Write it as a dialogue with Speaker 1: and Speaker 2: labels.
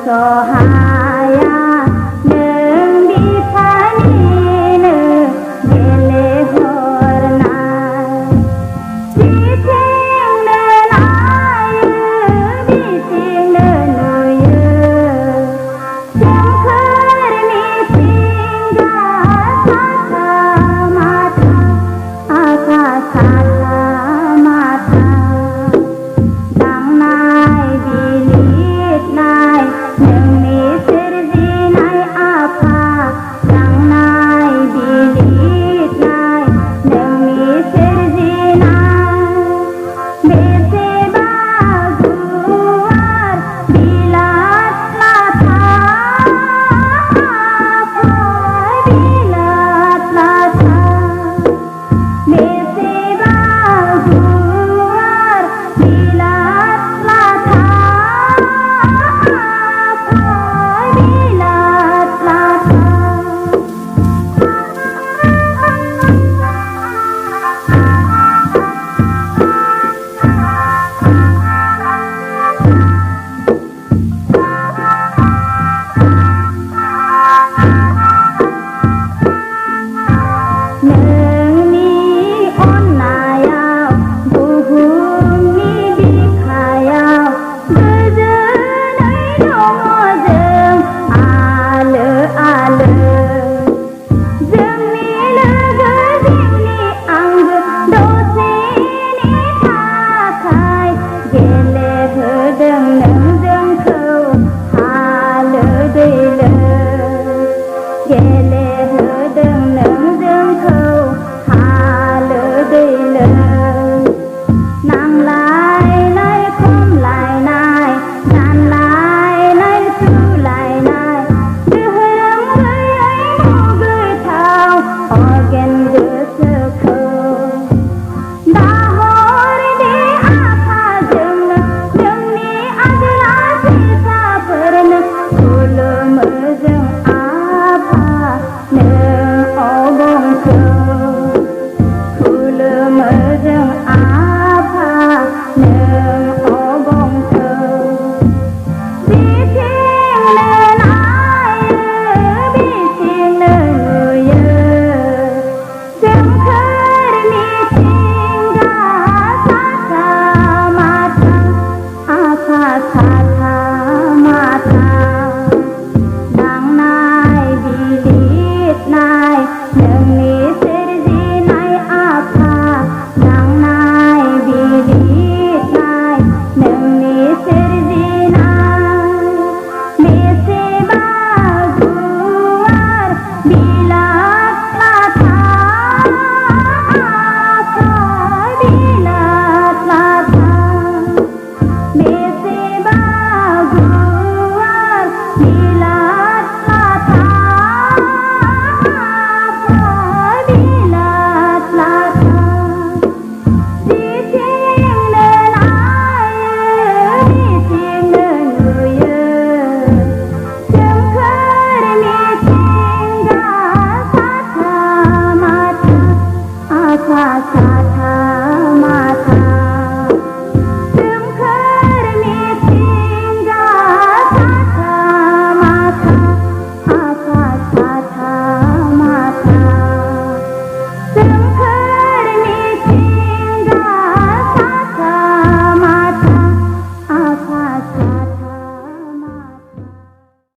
Speaker 1: Sohaya neng dipanine gele hornai diting nenaye diting nenuye jengker ni tinggal sata mata sata mata dang nai bilit nai neng ni serdi nai apa dang nai bilit nai neng ni serdi nai bete baguar bilat mata apa bilat mata bete baguar bilat mata apa bilat mata neng ni onayau buhum ni dikhayau bejenai dongo jeng ale jeng ni lega jeng ni angge dosi ni takai gele hedeng neng jeng kau hale deile gele hedeng neng jeng kau hale deile nang lai lai khom lai nai nan lai lai su lai nai dehrang gai ai mo gai thao organ ge sơ khâu dahor de apa jeng ni agla sisa pern phul mejeng apa neng obong khâu phul mejeng apa neng obong khâu biting nenaye biting nenuye jengker ni tinggal sata mata sata mata dang nai bilit nai neng ni serdi nai apa dang nai bilit nai neng ni serdi nai bese baguar bilat mata apa bilat mata bese baguar bilat mata apa bilat mata diting nenaye diting nenuye jengker ni tinggal sata mata sata